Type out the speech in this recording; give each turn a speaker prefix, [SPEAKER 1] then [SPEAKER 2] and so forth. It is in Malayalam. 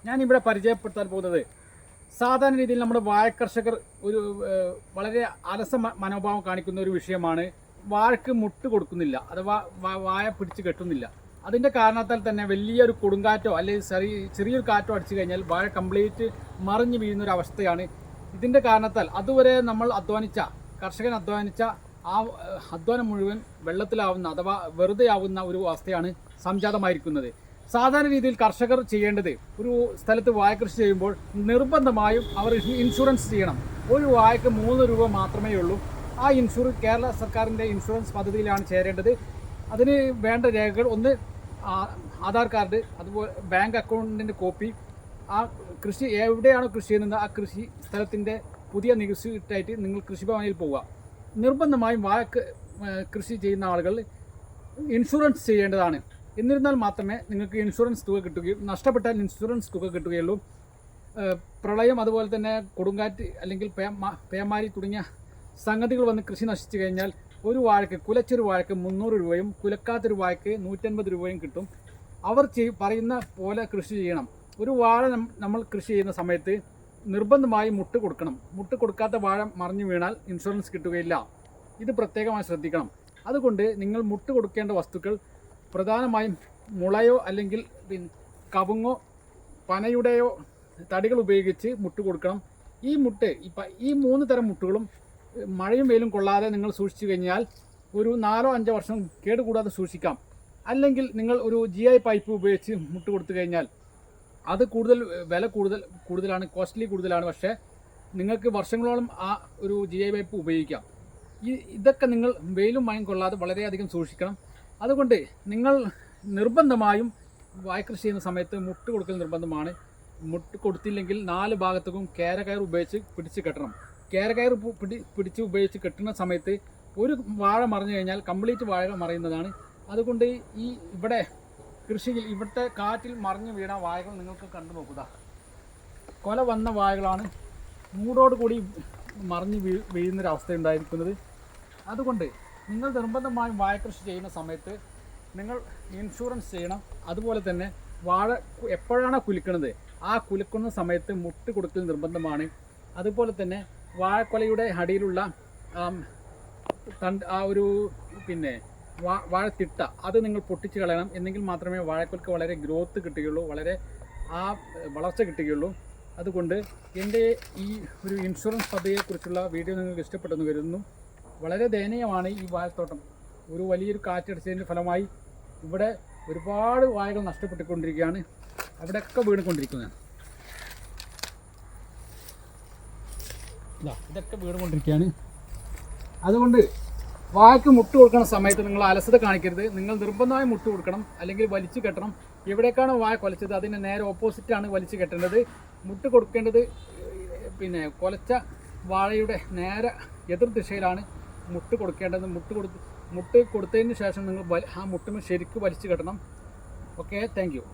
[SPEAKER 1] ഞാനിവിടെ പരിചയപ്പെടുത്താൻ പോകുന്നത് സാധാരണ രീതിയിൽ നമ്മുടെ വാഴ കർഷകർ ഒരു വളരെ അലസ മനോഭാവം കാണിക്കുന്ന ഒരു വിഷയമാണ്. വാഴക്ക് മുട്ട് കൊടുക്കുന്നില്ല, അഥവാ വാഴ പിടിച്ച് കെട്ടുന്നില്ല. അതിൻ്റെ കാരണത്താൽ തന്നെ വലിയൊരു കൊടുങ്കാറ്റോ അല്ലെങ്കിൽ ചെറിയൊരു കാറ്റോ അടിച്ചു കഴിഞ്ഞാൽ വാഴ കംപ്ലീറ്റ് മറിഞ്ഞു വീഴുന്ന ഒരു അവസ്ഥയാണ്. ഇതിൻ്റെ കാരണത്താൽ അതുവരെ നമ്മൾ കർഷകൻ അധ്വാനിച്ച ആ അധ്വാനം മുഴുവൻ വെള്ളത്തിലാവുന്ന അഥവാ വെറുതെ ആവുന്ന ഒരു അവസ്ഥയാണ് സംജാതമായിരിക്കുന്നത്. സാധാരണ രീതിയിൽ കർഷകർ ചെയ്യേണ്ടത്, ഒരു സ്ഥലത്ത് വാഴ കൃഷി ചെയ്യുമ്പോൾ നിർബന്ധമായും അവർ ഇൻഷുറൻസ് ചെയ്യണം. ഒരു വാഴയ്ക്ക് 3 രൂപ മാത്രമേ ഉള്ളൂ. ആ കേരള സർക്കാരിൻ്റെ ഇൻഷുറൻസ് പദ്ധതിയിലാണ് ചേരേണ്ടത്. അതിന് വേണ്ട രേഖകൾ ഒന്ന് ആധാർ കാർഡ്, അതുപോലെ ബാങ്ക് അക്കൗണ്ടിൻ്റെ കോപ്പി, ആ കൃഷി എവിടെയാണോ കൃഷി ചെയ്യുന്നത് ആ കൃഷി സ്ഥലത്തിൻ്റെ പുതിയ നികുതിയായിട്ട് നിങ്ങൾ കൃഷിഭവനിൽ പോവുക. നിർബന്ധമായും വാഴ കൃഷി ചെയ്യുന്ന ആളുകൾ ഇൻഷുറൻസ് ചെയ്യേണ്ടതാണ്. എന്നിരുന്നാൽ മാത്രമേ നിങ്ങൾക്ക് ഇൻഷുറൻസ് തുക കിട്ടുകയും, നഷ്ടപ്പെട്ടാൽ ഇൻഷുറൻസ് തുക കിട്ടുകയുള്ളൂ. പ്രളയം, അതുപോലെ തന്നെ കൊടുങ്കാറ്റ് അല്ലെങ്കിൽ പേമാരി തുടങ്ങിയ സംഗതികൾ വന്ന് കൃഷി നശിച്ചു കഴിഞ്ഞാൽ ഒരു വാഴയ്ക്ക്, കുലച്ചൊരു വാഴയ്ക്ക് 300 രൂപയും കുലക്കാത്തൊരു വാഴയ്ക്ക് 150 രൂപയും കിട്ടും. അവർ പറയുന്ന പോലെ കൃഷി ചെയ്യണം. ഒരു വാഴ നമ്മൾ കൃഷി ചെയ്യുന്ന സമയത്ത് നിർബന്ധമായി മുട്ട് കൊടുക്കണം. മുട്ട് കൊടുക്കാത്ത വാഴ മറിഞ്ഞു വീണാൽ ഇൻഷുറൻസ് കിട്ടുകയില്ല. ഇത് പ്രത്യേകമായി ശ്രദ്ധിക്കണം. അതുകൊണ്ട് നിങ്ങൾ മുട്ട് കൊടുക്കേണ്ട വസ്തുക്കൾ പ്രധാനമായും മുളയോ അല്ലെങ്കിൽ കവുങ്ങോ പനയുടെയോ തടികൾ ഉപയോഗിച്ച് മുട്ട് കൊടുക്കണം. ഈ 3 തരം മുട്ടുകളും മഴയും വെയിലും കൊള്ളാതെ നിങ്ങൾ സൂക്ഷിച്ചു കഴിഞ്ഞാൽ ഒരു 4-5 വർഷം കേടുകൂടാതെ സൂക്ഷിക്കാം. അല്ലെങ്കിൽ നിങ്ങൾ ഒരു GI പൈപ്പ് ഉപയോഗിച്ച് മുട്ട് കൊടുത്തു കഴിഞ്ഞാൽ അത് വില കൂടുതലാണ്, കോസ്റ്റ്ലി കൂടുതലാണ്. പക്ഷേ നിങ്ങൾക്ക് വർഷങ്ങളോളം ആ ഒരു GI പൈപ്പ് ഉപയോഗിക്കാം. ഇതൊക്കെ നിങ്ങൾ വെയിലും മഴയും കൊള്ളാതെ വളരെയധികം സൂക്ഷിക്കണം. അതുകൊണ്ട് നിങ്ങൾ നിർബന്ധമായും വാഴ കൃഷി ചെയ്യുന്ന സമയത്ത് മുട്ട് കൊടുക്കൽ നിർബന്ധമാണ്. മുട്ട് കൊടുത്തില്ലെങ്കിൽ 4 ഭാഗത്തേക്കും കേരകയർ ഉപയോഗിച്ച് പിടിച്ച് കെട്ടണം. കേരകയർ പിടിച്ച് ഉപയോഗിച്ച് കെട്ടുന്ന സമയത്ത് ഒരു വാഴ മറിഞ്ഞു കഴിഞ്ഞാൽ കംപ്ലീറ്റ് വാഴ മറിയുന്നതാണ്. അതുകൊണ്ട് ഇവിടുത്തെ കാറ്റിൽ മറിഞ്ഞു വീണ വാഴകൾ നിങ്ങൾക്ക് കണ്ടു നോക്കുക. കൊല വന്ന വാഴകളാണ് മൂടോട് കൂടി മറിഞ്ഞ് വീഴുന്നൊരവസ്ഥ ഉണ്ടായിരിക്കുന്നത്. അതുകൊണ്ട് നിങ്ങൾ നിർബന്ധമായും വാഴ കൃഷി ചെയ്യുന്ന സമയത്ത് നിങ്ങൾ ഇൻഷുറൻസ് ചെയ്യണം. അതുപോലെ തന്നെ വാഴ എപ്പോഴാണോ കുലുക്കുന്നത് ആ കുലുക്കുന്ന സമയത്ത് മുട്ട് കൊടുക്കൽ നിർബന്ധമാണ്. അതുപോലെ തന്നെ വാഴക്കൊലയുടെ അടിയിലുള്ള വാഴത്തിട്ട അത് നിങ്ങൾ പൊട്ടിച്ച് കളയണം. എന്നെങ്കിൽ മാത്രമേ വാഴക്കൊലക്ക് വളരെ ഗ്രോത്ത് കിട്ടുകയുള്ളൂ, വളരെ വളർച്ച കിട്ടുകയുള്ളൂ. അതുകൊണ്ട് എൻ്റെ ഈ ഒരു ഇൻഷുറൻസ് പദ്ധതിയെക്കുറിച്ചുള്ള വീഡിയോ നിങ്ങൾക്ക് ഇഷ്ടപ്പെട്ടെന്ന് കരുതുന്നു. വളരെ ദയനീയമാണ് ഈ വാഴത്തോട്ടം. വലിയൊരു കാറ്റടിച്ചതിൻ്റെ ഫലമായി ഇവിടെ ഒരുപാട് വാഴകൾ നഷ്ടപ്പെട്ടുകൊണ്ടിരിക്കുകയാണ്. അവിടെയൊക്കെ വീണുകൊണ്ടിരിക്കുന്നതാണ്. ഇതൊക്കെ വീണുകൊണ്ടിരിക്കുകയാണ്. അതുകൊണ്ട് വാഴയ്ക്ക് മുട്ട് കൊടുക്കുന്ന സമയത്ത് നിങ്ങൾ അലസത കാണിക്കരുത്. നിങ്ങൾ നിർബന്ധമായും മുട്ട് കൊടുക്കണം, അല്ലെങ്കിൽ വലിച്ചു കെട്ടണം. എവിടേക്കാണ് വാഴ കൊലച്ചത് അതിന് നേരെ ഓപ്പോസിറ്റാണ് വലിച്ചു കെട്ടേണ്ടത്. മുട്ട് കൊടുക്കേണ്ടത് കൊലച്ച വാഴയുടെ നേരെ എതിർ ദിശയിലാണ് മുട്ട് കൊടുക്കേണ്ടത്. മുട്ട് കൊടുത്തതിന് ശേഷം നിങ്ങൾ ആ മുട്ടിന് ശരിക്കും വലിച്ചു കെട്ടണം. Okay, thank you.